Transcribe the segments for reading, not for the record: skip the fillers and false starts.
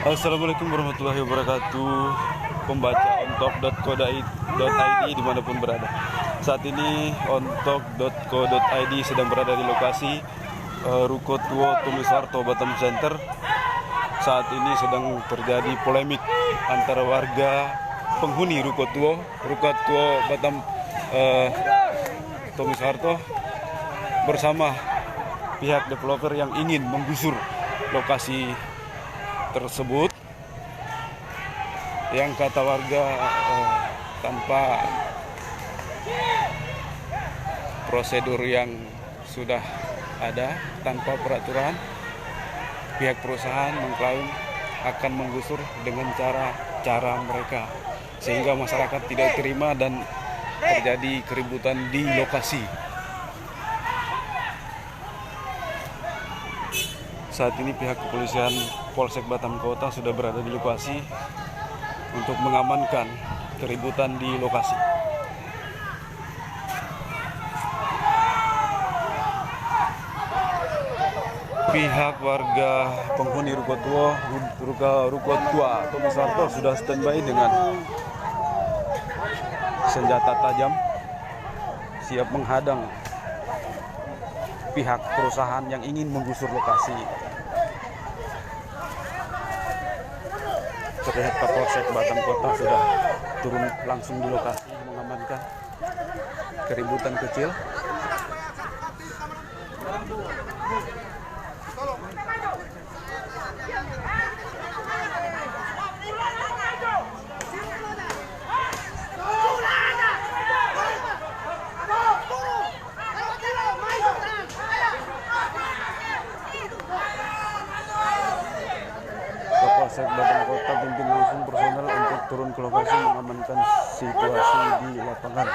Assalamualaikum warahmatullahi wabarakatuh. Pembaca ontok.co.id dimanapun berada. Saat ini ontok.co.id sedang berada di lokasi Ruko Tuo Tumisarto Batam Center. Saat ini sedang terjadi polemik antara warga penghuni Ruko Tuo Batam Tumisarto bersama pihak developer yang ingin menggusur lokasi tersebut, yang kata warga tanpa prosedur yang sudah ada, tanpa peraturan, pihak perusahaan mengklaim akan menggusur dengan cara mereka, sehingga masyarakat tidak terima dan terjadi keributan di lokasi. Saat ini pihak kepolisian Polsek Batam Kota sudah berada di lokasi untuk mengamankan keributan di lokasi. Pihak warga penghuni Ruko Tua Tumisarto sudah standby dengan senjata tajam, siap menghadang pihak perusahaan yang ingin menggusur lokasi. Terlihat Kapolsek Batam Kota sudah turun langsung di lokasi mengamankan keributan kecil. Kapolsek Batam Kota pimpin langsung personel untuk turun ke lokasi mengamankan situasi di lapangan.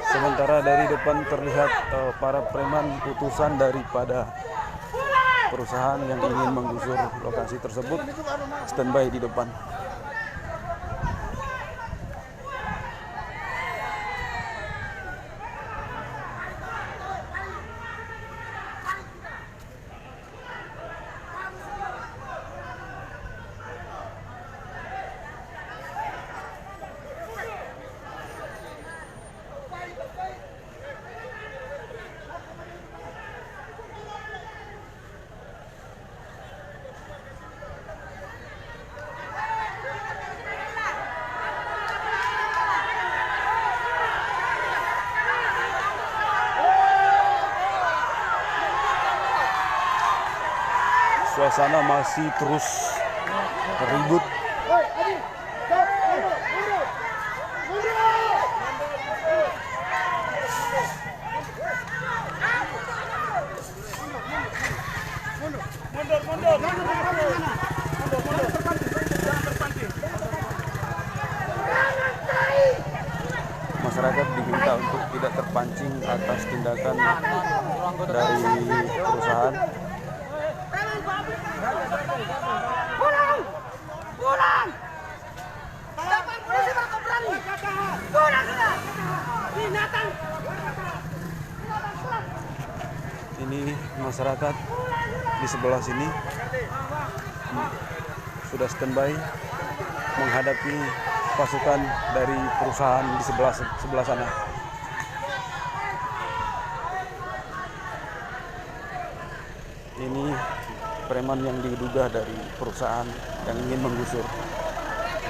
Sementara dari depan terlihat para preman utusan daripada perusahaan yang ingin menggusur lokasi tersebut standby di depan. Suasana masih terus ribut. Masyarakat diminta untuk tidak terpancing atas tindakan dari perusahaan. Pulang! Dapat polisi bakal berani. Pulang sudah. Binatang. Ini masyarakat di sebelah sini sudah standby menghadapi pasukan dari perusahaan di sebelah sana. Ini preman yang diduga dari perusahaan yang ingin menggusur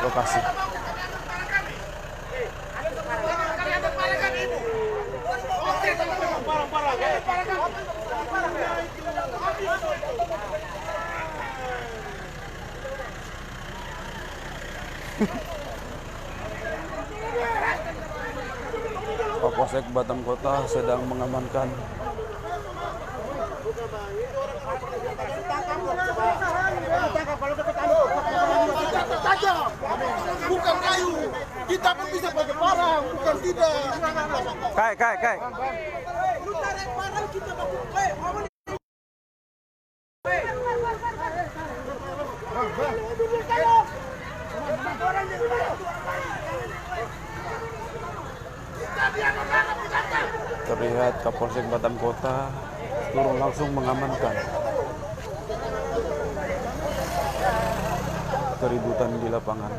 lokasi. Kapolsek Batam Kota sedang mengamankan bukan kayu, kita pun bisa pakai parang, bukan tidak. Kai. Lu tarik parang kita pakai. terlihat terlihat Kapolsek Batam Kota turun langsung mengamankan keributan di lapangan.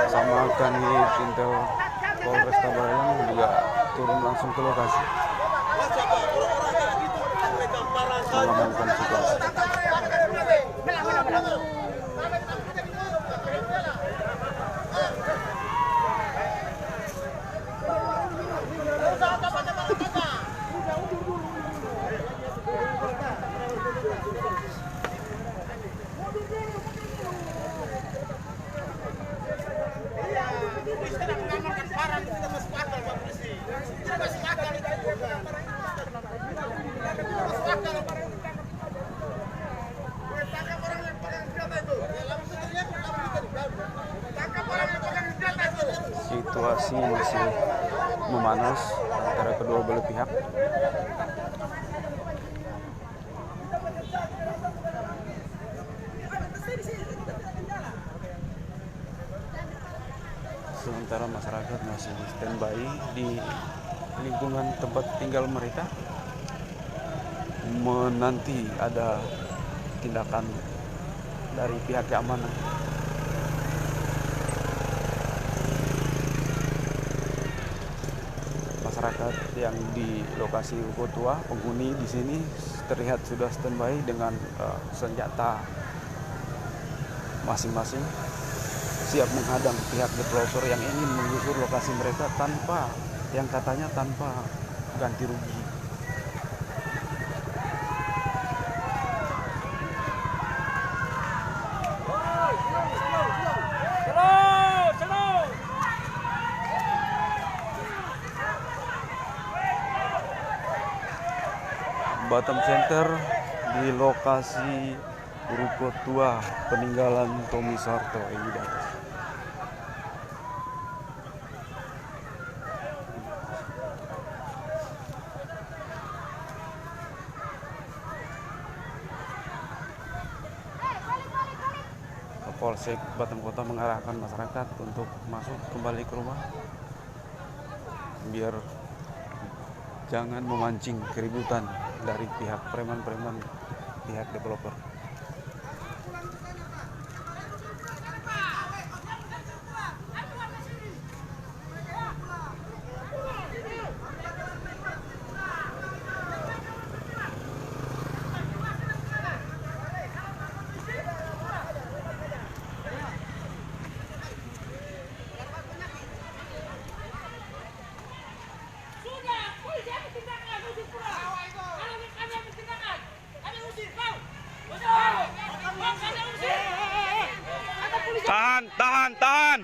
Sama Kanit Intel Polresta Barelang juga turun langsung ke lokasi mengamankan situasi. Situasi masih memanas antara kedua belah pihak. Sementara masyarakat masih standby di lingkungan tempat tinggal mereka, menanti ada tindakan dari pihak keamanan. Masyarakat yang di lokasi Ruko Tua, penghuni di sini terlihat sudah standby dengan senjata masing-masing, siap menghadang pihak developer yang ingin menggusur lokasi mereka tanpa ganti rugi. Batam Center di lokasi Ruko Tua peninggalan Tommy Soeharto ini datang. Polsek Batam Kota mengarahkan masyarakat untuk masuk kembali ke rumah biar jangan memancing keributan dari pihak preman-preman, pihak developer. Tahan.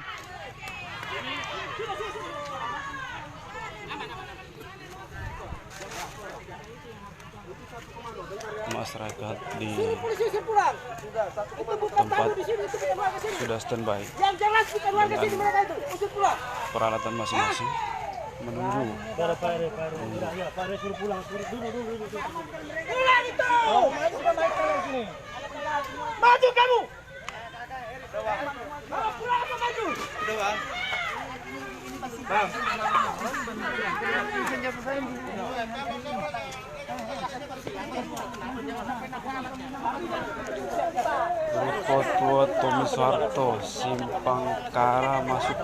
Masyarakat di tempat sudah standby dengan peralatan masing-masing menunggu. Maju kamu. Ruko Tua Tommy Soeharto, Simpang Kara masuk.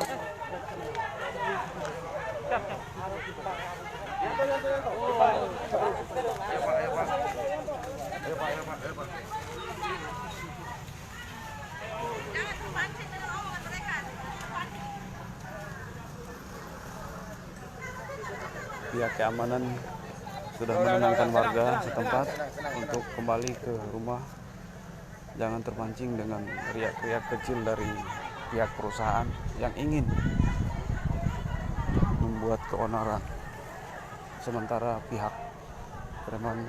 Pihak keamanan sudah menenangkan warga setempat untuk kembali ke rumah. Jangan terpancing dengan riak-riak kecil dari pihak perusahaan yang ingin membuat keonaran. Sementara pihak preman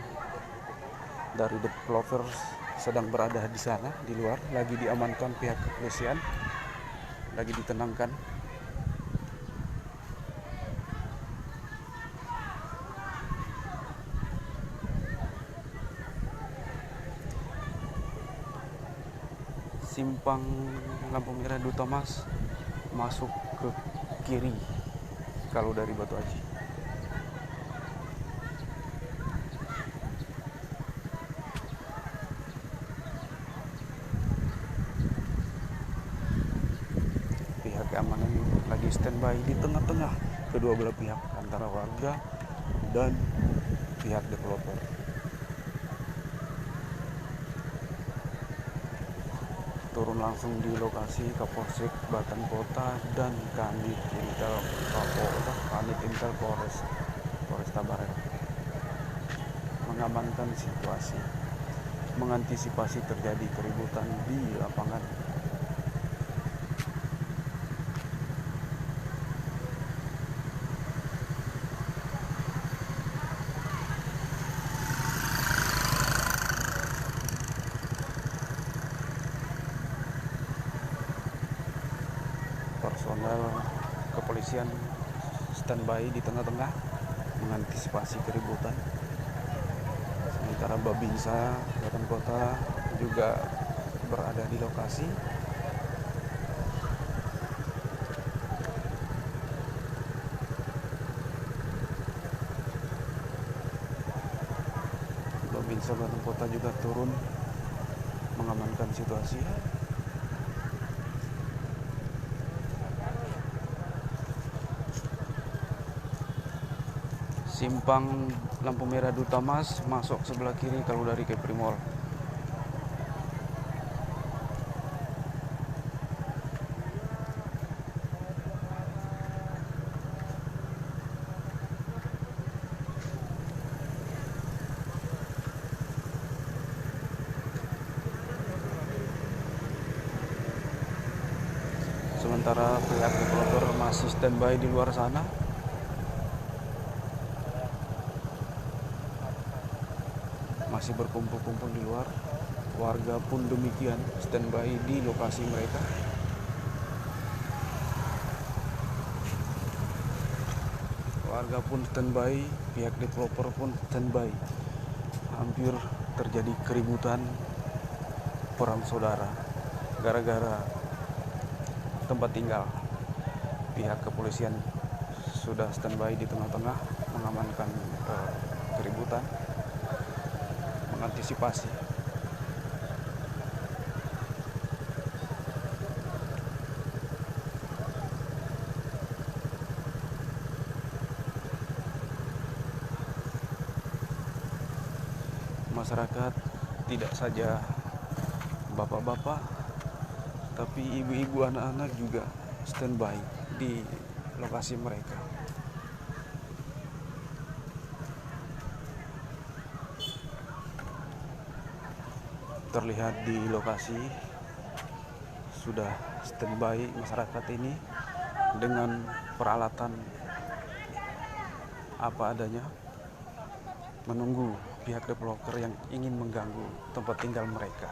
dari developer sedang berada di sana, di luar, lagi diamankan pihak kepolisian, lagi ditenangkan. simpang lampu merah Duta Mas masuk ke kiri kalau dari Batu Aji. Pihak keamanan lagi standby di tengah-tengah kedua belah pihak antara warga dan pihak developer. Turun langsung di lokasi Kapolsek Batan Kota dan Kanit Intel Kapolda, Kanit Intel Polresta Barat mengamankan situasi, mengantisipasi terjadi keributan di lapangan. Personel kepolisian standby di tengah-tengah mengantisipasi keributan. Sementara Babinsa Batan Kota juga berada di lokasi. Babinsa Batan Kota juga turun mengamankan situasi. Simpang lampu merah Duta Mas masuk sebelah kiri kalau dari Kepri Mall. Sementara pihak developer masih standby di luar sana. Masih berkumpul-kumpul di luar. Warga pun demikian standby di lokasi mereka. Warga pun standby, pihak developer pun standby. Hampir terjadi keributan perang saudara gara-gara tempat tinggal. Pihak kepolisian sudah standby di tengah-tengah mengamankan keributan, mengantisipasi. Masyarakat tidak saja bapak-bapak, tapi ibu-ibu, anak-anak juga standby di lokasi mereka. Terlihat di lokasi sudah standby masyarakat ini dengan peralatan apa adanya, menunggu pihak developer yang ingin mengganggu tempat tinggal mereka.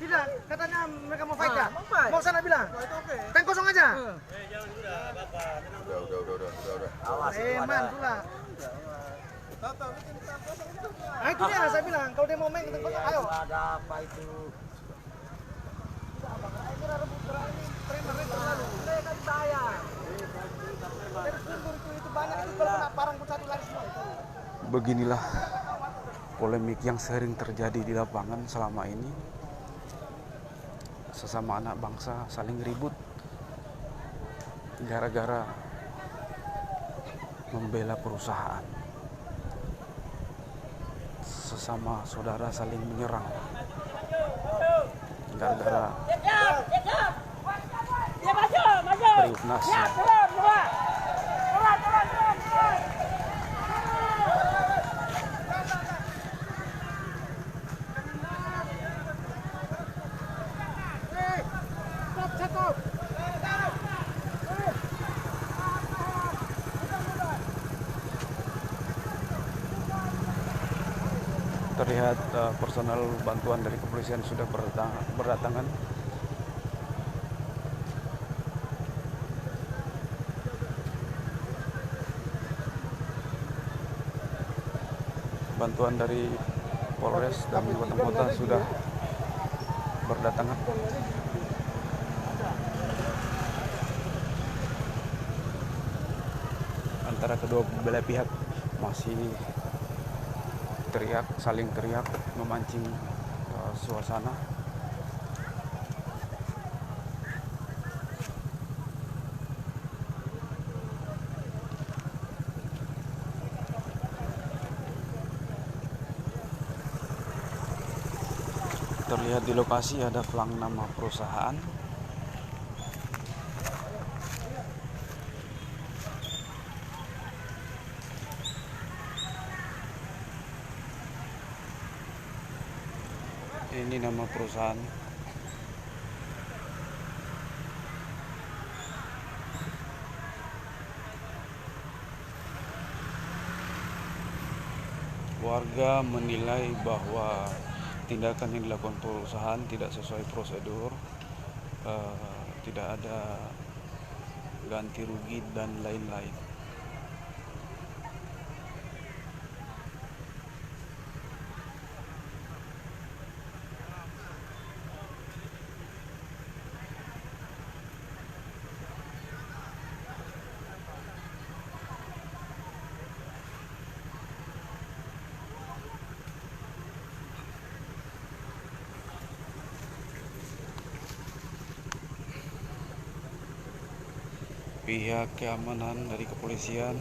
Bilang, katanya mereka mau fight ya? Mau sana bilang? Tank kosong aja? Udah. Man, pula. Nah itu dia saya bilang, kalau dia mau main ke tank kosong, ayo. Ada apa itu? Beginilah polemik yang sering terjadi di lapangan selama ini. Sesama anak bangsa saling ribut gara-gara membela perusahaan. Sesama saudara saling menyerang gara-gara periuk nasi. terlihat personel bantuan dari kepolisian sudah berdatangan. Bantuan dari Polres dan kota sudah berdatangan. Antara kedua belah pihak masih saling teriak, memancing suasana. Terlihat di lokasi ada pelang nama perusahaan. Ini nama perusahaan. Warga menilai bahwa tindakan yang dilakukan perusahaan tidak sesuai prosedur, tidak ada ganti rugi dan lain-lain. Pihak keamanan dari kepolisian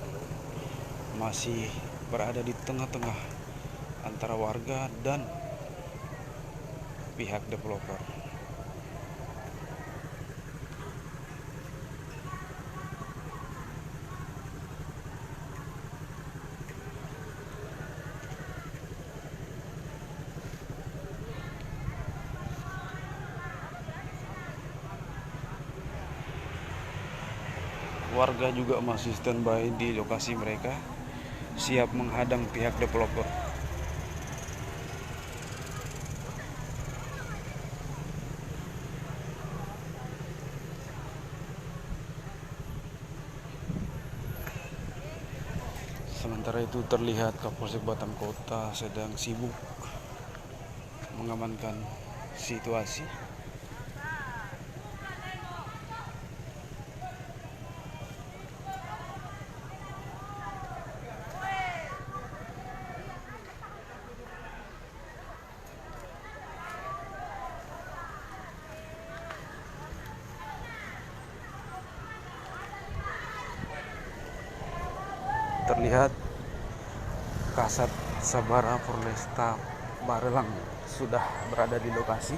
masih berada di tengah-tengah antara warga dan pihak developer. Warga juga masih standby di lokasi mereka, siap menghadang pihak developer. Sementara itu terlihat Kapolsek Batam Kota sedang sibuk mengamankan situasi. Terlihat Kasat Sabara Polresta Barelang sudah berada di lokasi.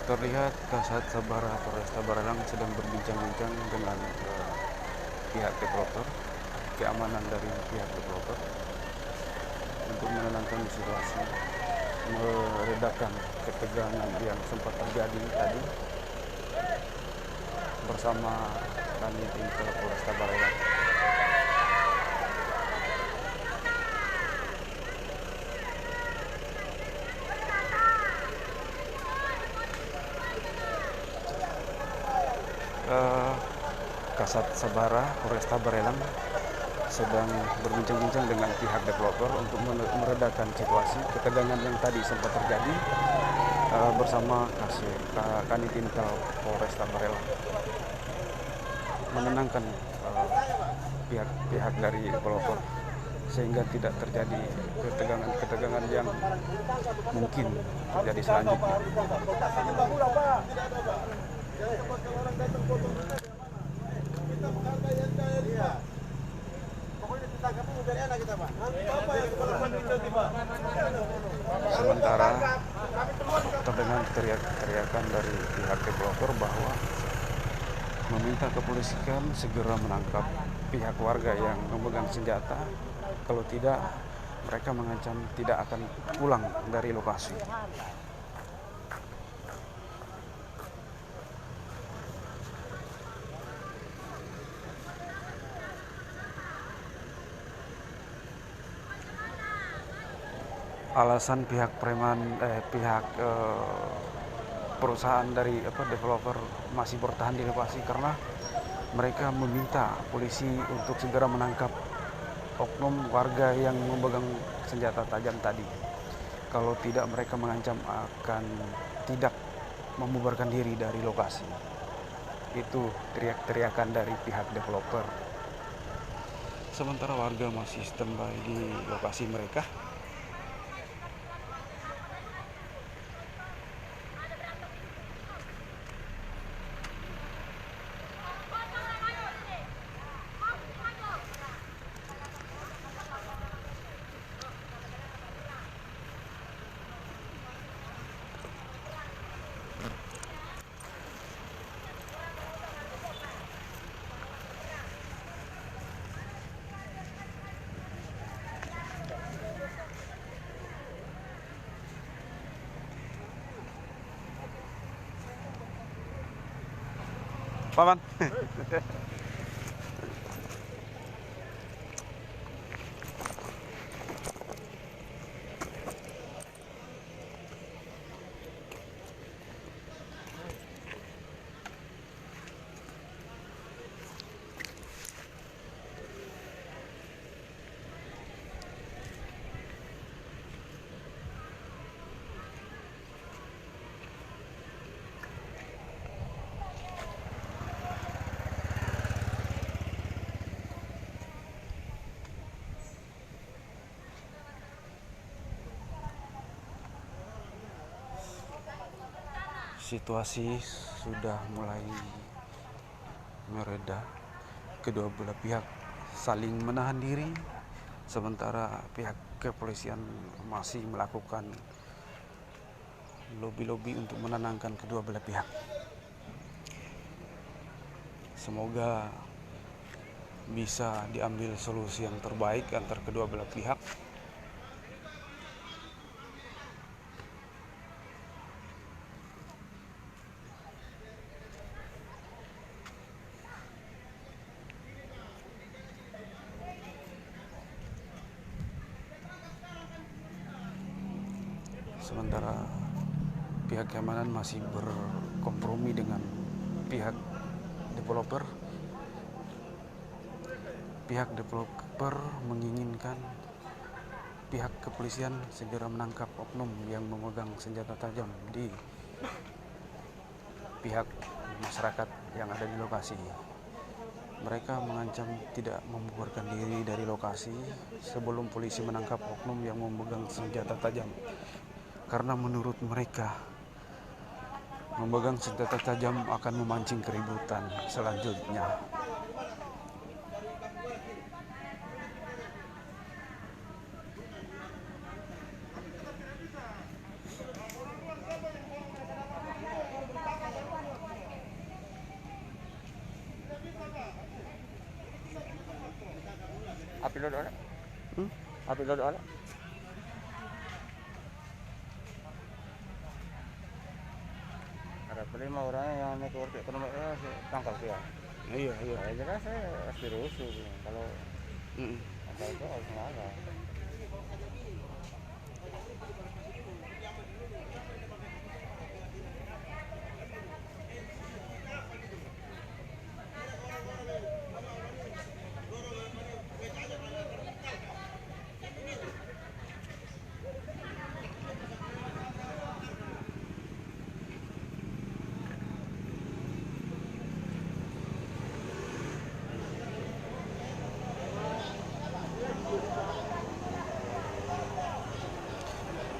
Terlihat Kasat Sabara Polresta Barelang sedang berbincang-bincang dengan pihak developer, keamanan dari pihak developer untuk menenangkan situasi, meredakan ketegangan yang sempat terjadi tadi bersama kami tim Polresta Barelang. eh, Kasat Sabara Polresta Barelang sedang berbincang-bincang dengan pihak developer untuk meredakan situasi ketegangan yang tadi sempat terjadi bersama Kanit Intel Polresta Barelang, menenangkan pihak dari developer sehingga tidak terjadi ketegangan yang mungkin terjadi selanjutnya. Sementara terdengar teriakan dari pihak developer bahwa meminta kepolisian segera menangkap pihak warga yang memegang senjata, kalau tidak mereka mengancam tidak akan pulang dari lokasi. Alasan pihak perusahaan dari developer masih bertahan di lokasi karena mereka meminta polisi untuk segera menangkap oknum warga yang memegang senjata tajam tadi. Kalau tidak mereka mengancam akan tidak membubarkan diri dari lokasi. Itu teriak-teriakan dari pihak developer. Sementara warga masih standby di lokasi mereka. Paman. Situasi sudah mulai mereda. Kedua belah pihak saling menahan diri, sementara pihak kepolisian masih melakukan lobi-lobi untuk menenangkan kedua belah pihak. Semoga bisa diambil solusi yang terbaik antar kedua belah pihak. Sementara pihak keamanan masih berkompromi dengan pihak developer. Pihak developer menginginkan pihak kepolisian segera menangkap oknum yang memegang senjata tajam di pihak masyarakat yang ada di lokasi. Mereka mengancam tidak membubarkan diri dari lokasi sebelum polisi menangkap oknum yang memegang senjata tajam. Karena menurut mereka, memegang senjata tajam akan memancing keributan selanjutnya. Api lo ada? Api lo ada? Ada 5 orangnya yang network ekonomi tangkap dia. Iya. Ya jelas saya pasti rusuh. Kalau itu harus marah.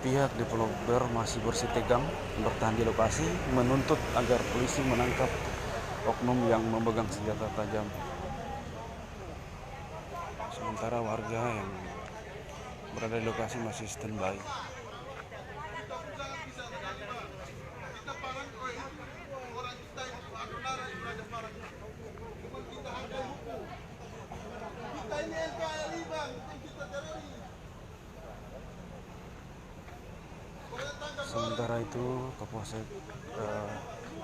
Pihak developer masih bersitegang bertahan di lokasi menuntut agar polisi menangkap oknum yang memegang senjata tajam. Sementara warga yang berada di lokasi masih standby. Sementara itu Kapolsek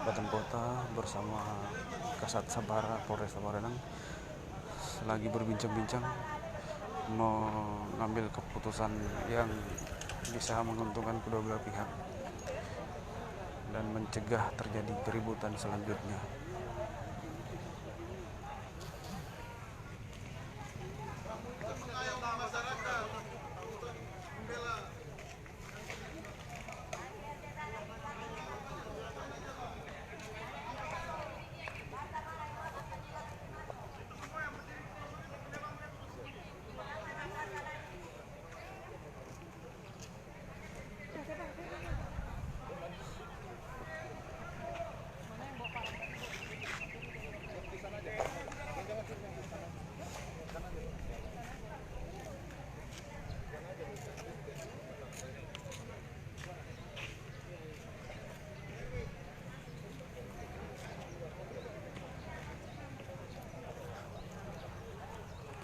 Batam Kota bersama Kasat Sabara Polresta Barelang lagi berbincang-bincang mengambil keputusan yang bisa menguntungkan kedua belah pihak dan mencegah terjadi keributan selanjutnya.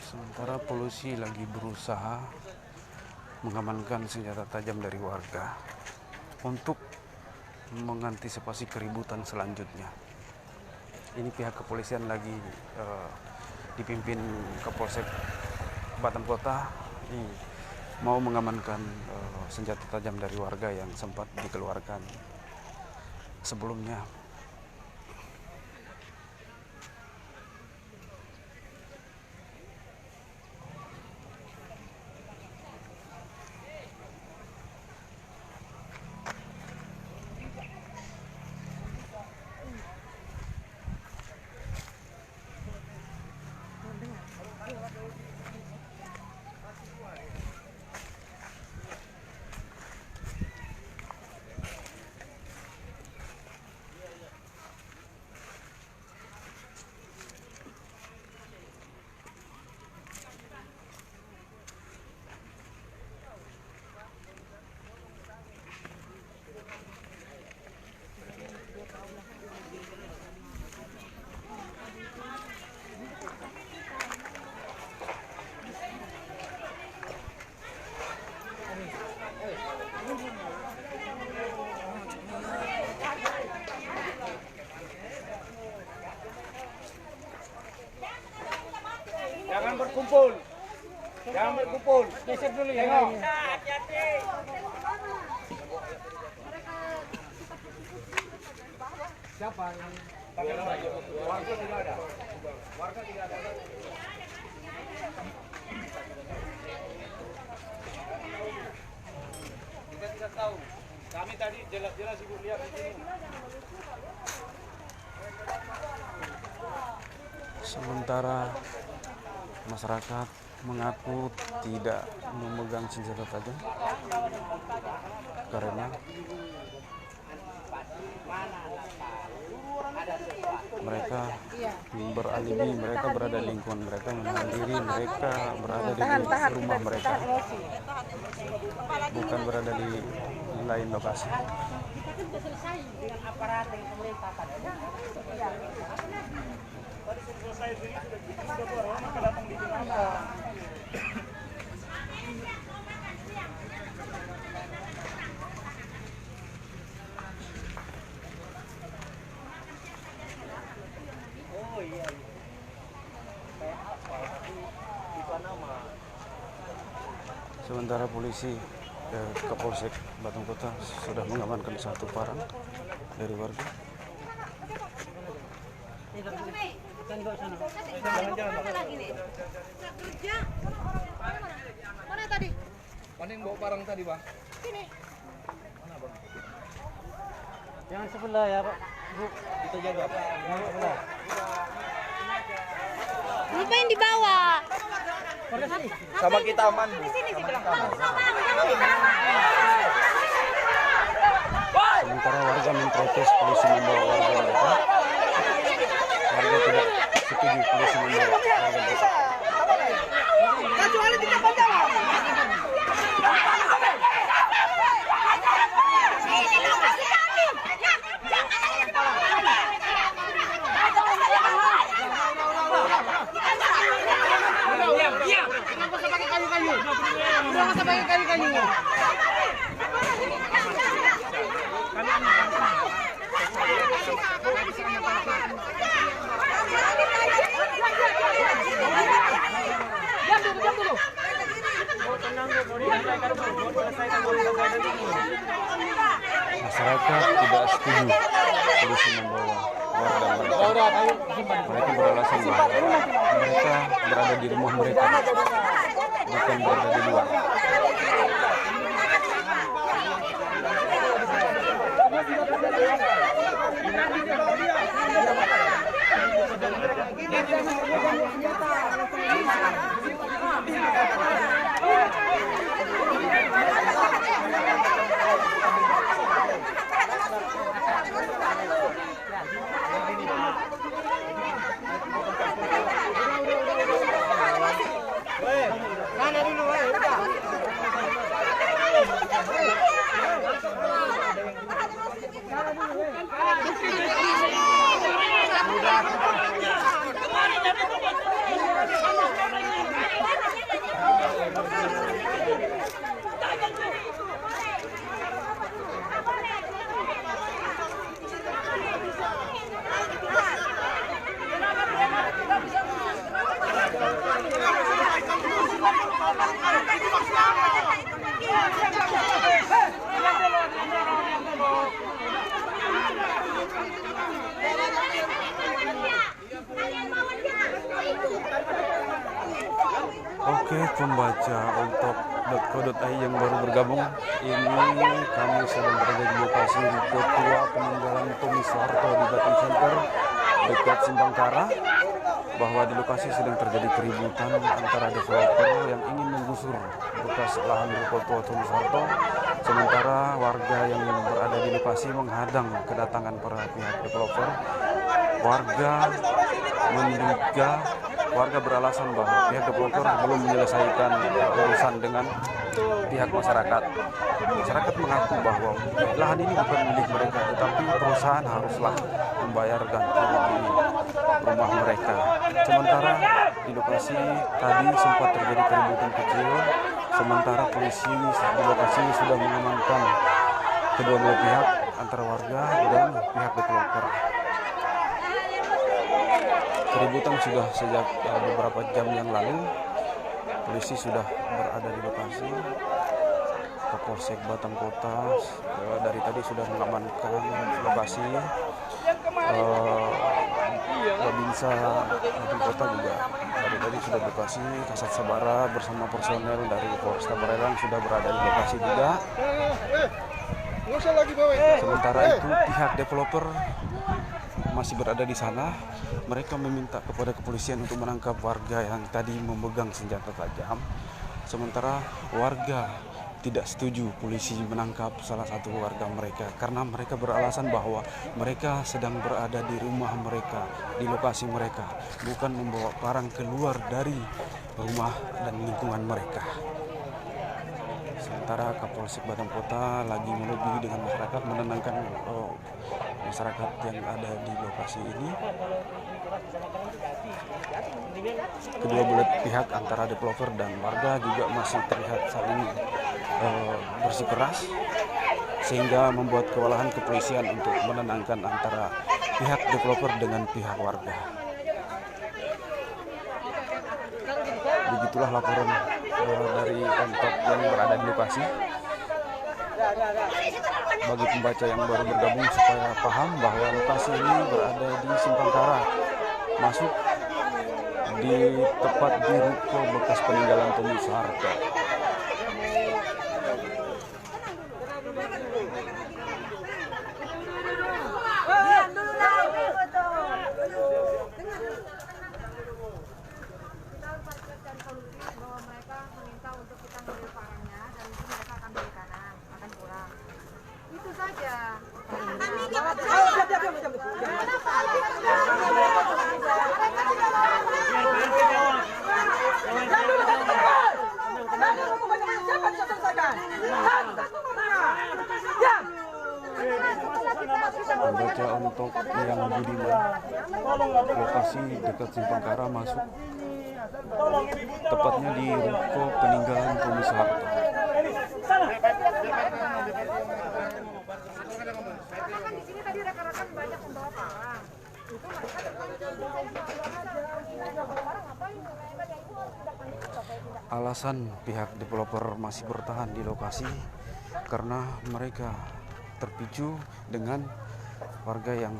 Sementara polisi lagi berusaha mengamankan senjata tajam dari warga untuk mengantisipasi keributan selanjutnya. Ini pihak kepolisian lagi dipimpin Kapolsek Batam Kota mau mengamankan senjata tajam dari warga yang sempat dikeluarkan sebelumnya. Jangan berkumpul. Jangan berkumpul. Geser dulu ya. Hati-hati. Siapa yang warga tidak ada? Warga tidak ada. Kita tidak tahu. Kami tadi jelas-jelas ibu lihat di sini. Sementara masyarakat mengaku tidak memegang senjata tajam karena mereka beralibi, mereka berada di lingkungan mereka, menahan diri, mereka berada di rumah mereka, bukan berada di lain lokasi. Sementara polisi Kapolsek Batam Kota sudah mengamankan satu barang dari warga. Mana tadi? Mana yang bawa barang tadi, Bang? Sini. Mana, Bang? Jangan sebelah ya, Pak. Bu, Kita jaga. jangan sebelah. Lupa yang dibawa. Sama kita aman, Bu. Di sini sih bilang. Sama kita aman. Sementara warga memprotes polisi membawa warga mereka. Warga tidak setuju polisi membawa warga mereka. Kecuali tidak berjawab. Kenapa usah pakai kayu-kayu? Udah usah pakai kayu-kayu. Diam dulu. Masyarakat tidak setuju polisi membawa warga mereka. Mereka beralasan bahwa mereka berada di rumah mereka, bukan berada di luar. Mana dulu, udah. Oke, pembaca Ontok.co.id yang baru bergabung, ini kami sedang berada di lokasi Ketua Peninggalan Tommy Soeharto di Batam Center dekat Simpangkara, bahwa di lokasi sedang terjadi keributan antara developer yang ingin menggusur bekas lahan Ketua Tommy Soeharto, sementara warga yang berada di lokasi menghadang kedatangan para pihak developer. Warga beralasan bahwa pihak developer belum menyelesaikan urusan dengan pihak masyarakat. Masyarakat mengaku bahwa lahan ini bukan milik mereka, tetapi perusahaan haruslah membayar ganti rugi rumah mereka. Sementara di lokasi tadi sempat terjadi keributan kecil, sementara polisi di lokasi sudah mengamankan kedua belah pihak antara warga dan pihak developer. Keributan sudah sejak beberapa jam yang lalu. Polisi sudah berada di lokasi. Kapolsek Batam Kota dari tadi sudah mengamankan lokasi. Babinsa Batam Kota juga dari tadi sudah di lokasi. Kasat Sabara bersama personel dari Polresta Barelang sudah berada di lokasi juga. Sementara itu pihak developer masih berada di sana. Mereka meminta kepada kepolisian untuk menangkap warga yang tadi memegang senjata tajam. Sementara warga tidak setuju polisi menangkap salah satu warga mereka karena mereka beralasan bahwa mereka sedang berada di rumah mereka, di lokasi mereka, bukan membawa barang keluar dari rumah dan lingkungan mereka. Sementara Kapolsek Batam Kota lagi melobi dengan masyarakat menenangkan masyarakat yang ada di lokasi ini. Kedua belah pihak antara developer dan warga juga masih terlihat saling bersikeras, sehingga membuat kewalahan kepolisian untuk menenangkan antara pihak developer dengan pihak warga. Begitulah laporan dari Ontok yang berada di lokasi. Bagi pembaca yang baru bergabung supaya paham bahwa lokasi ini berada di Simpangkara, masuk di tepat di ruko bekas peninggalan Tommy Soeharto. Itu saja. yang Budiman, lokasi dekat Simpang Kara masuk, tepatnya di ruko peninggalan Tommy Soeharto. Alasan pihak developer masih bertahan di lokasi karena mereka terpicu dengan warga yang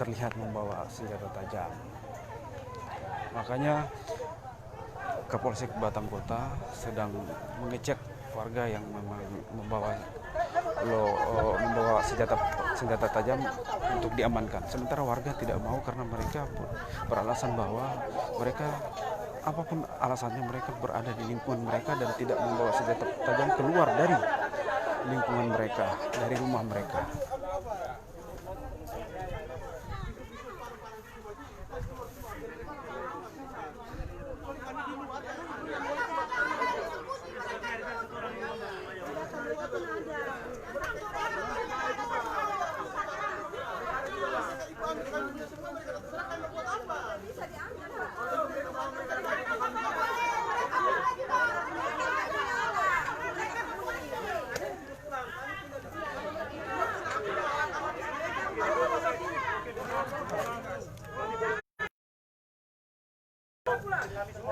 terlihat membawa senjata tajam. Makanya Kapolsek Batang Kota sedang mengecek warga yang memang membawa senjata tajam untuk diamankan. Sementara warga tidak mau karena mereka beralasan bahwa mereka apapun alasannya mereka berada di lingkungan mereka dan tidak membawa senjata tajam keluar dari lingkungan mereka, dari rumah mereka.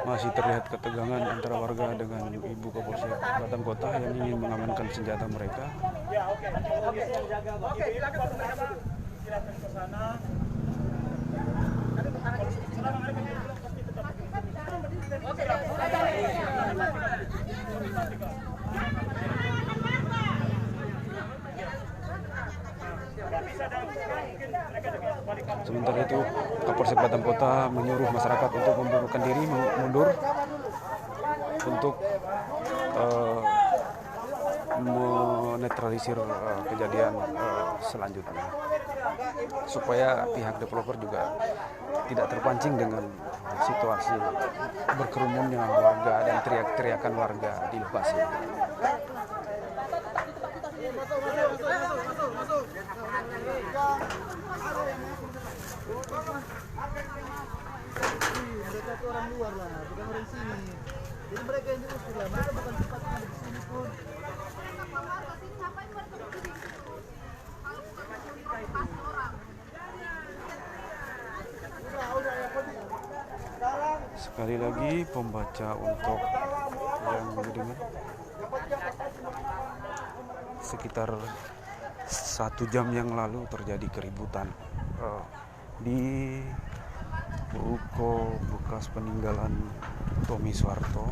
Masih terlihat ketegangan antara warga dengan Ibu Kapolsek Batang Kota yang ingin mengamankan senjata mereka. Sementara itu, Kapolsek Batang Kota menyuruh masyarakat untuk membubarkan diri, mundur untuk menetralisir kejadian selanjutnya, supaya pihak developer juga tidak terpancing dengan situasi berkerumunnya warga dan teriak-teriakan warga di lokasi. Mereka itu orang luar lah, bukan orang sini. Jadi mereka yang diusir lah, mereka bukan tempatnya di sini pun. Sekali lagi pembaca untuk yang mendengar, sekitar 1 jam yang lalu terjadi keributan di ruko bekas peninggalan Tommy Soeharto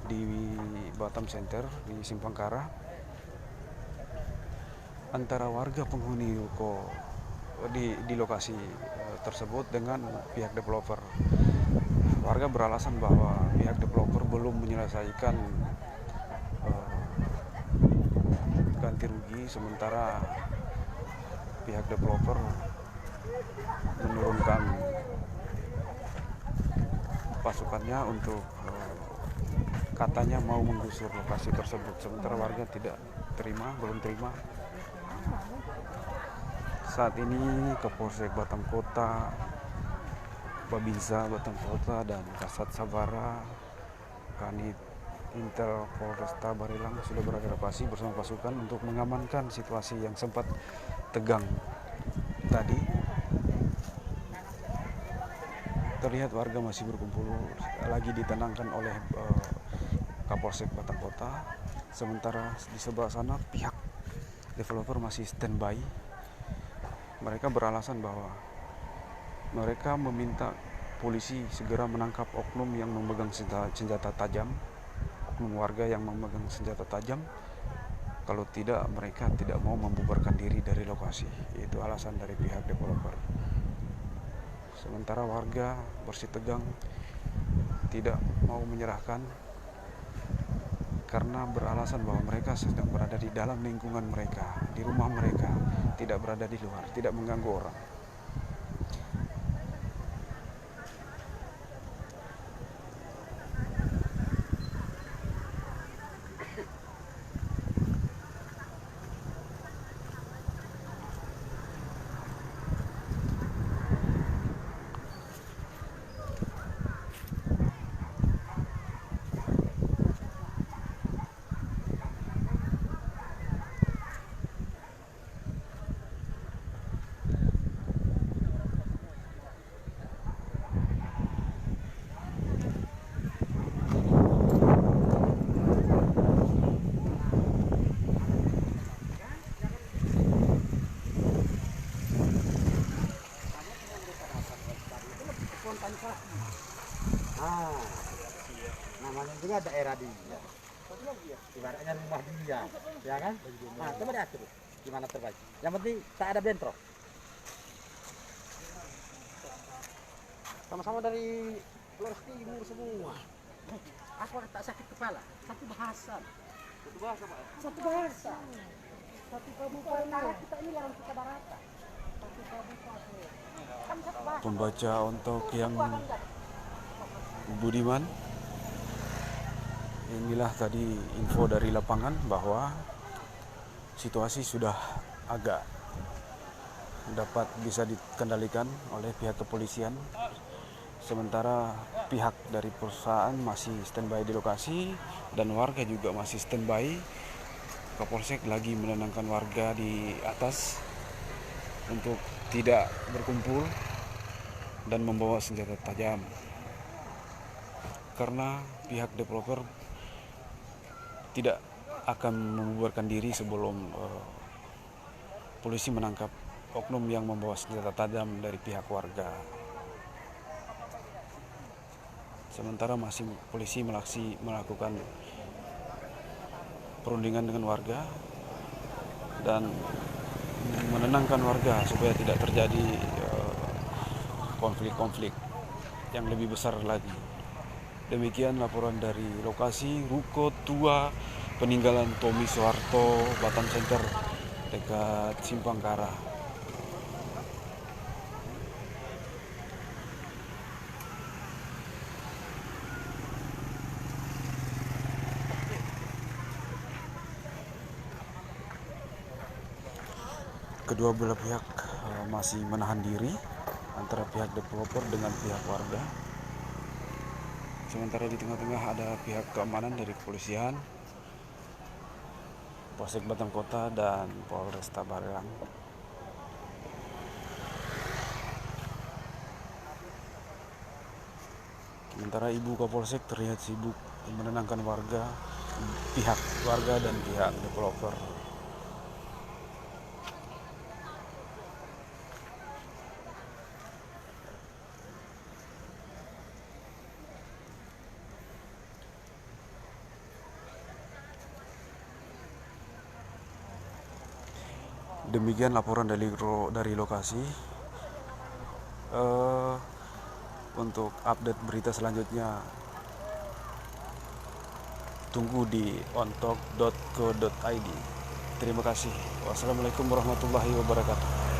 di Batam Center di Simpang Kara antara warga penghuni ruko di lokasi tersebut dengan pihak developer. Warga beralasan bahwa pihak developer belum menyelesaikan ganti rugi, sementara pihak developer menurunkan pasukannya untuk katanya mau menggusur lokasi tersebut. Sementara warga belum terima. Saat ini Kapolsek Batang Kota, Babinsa Batang Kota, dan Kasat Sabara, Kanit Intel Polresta Barelang sudah berada di lokasi bersama pasukan untuk mengamankan situasi yang sempat tegang tadi. Terlihat warga masih berkumpul, lagi ditenangkan oleh Kapolsek Batang Kota. Sementara di sebelah sana pihak developer masih standby. Mereka beralasan bahwa mereka meminta polisi segera menangkap oknum yang memegang senjata tajam, oknum warga yang memegang senjata tajam. Kalau tidak, mereka tidak mau membubarkan diri dari lokasi. Itu alasan dari pihak developer. Sementara warga bersitegang tidak mau menyerahkan karena beralasan bahwa mereka sedang berada di dalam lingkungan mereka, di rumah mereka, tidak berada di luar, tidak mengganggu orang. Nah, namanya juga daerah dia. Ibaratnya rumah dia, ya kan? Nah, coba diatur gimana terbaik. Yang penting tak ada bentrok. Sama-sama dari Flores Timur semua. Aku tak sakit kepala, satu bahasa. Satu bahasa, Pak. Satu bahasa. Satu kabupaten. Kita ini yang kita barata. Satu kabupaten. Kan satu bahasa. Pembaca untuk yang Budiman, inilah tadi info dari lapangan bahwa situasi sudah agak dapat bisa dikendalikan oleh pihak kepolisian. Sementara pihak dari perusahaan masih standby di lokasi dan warga juga masih standby. Kapolsek lagi menenangkan warga di atas untuk tidak berkumpul dan membawa senjata tajam. Karena pihak developer tidak akan membubarkan diri sebelum polisi menangkap oknum yang membawa senjata tajam dari pihak warga. Sementara masih polisi melakukan perundingan dengan warga dan menenangkan warga supaya tidak terjadi konflik-konflik yang lebih besar lagi. Demikian laporan dari lokasi ruko tua peninggalan Tommy Soeharto, Batam Center dekat Simpang Kara. Kedua belah pihak masih menahan diri antara pihak developer dengan pihak warga. Sementara di tengah-tengah ada pihak keamanan dari kepolisian, Polsek Batam Kota dan Polresta Barelang. Sementara Ibu Kapolsek terlihat sibuk menenangkan warga, pihak warga dan pihak developer. Demikian laporan dari lokasi. Untuk update berita selanjutnya tunggu di ontok.co.id. Terima kasih. Wassalamualaikum warahmatullahi wabarakatuh.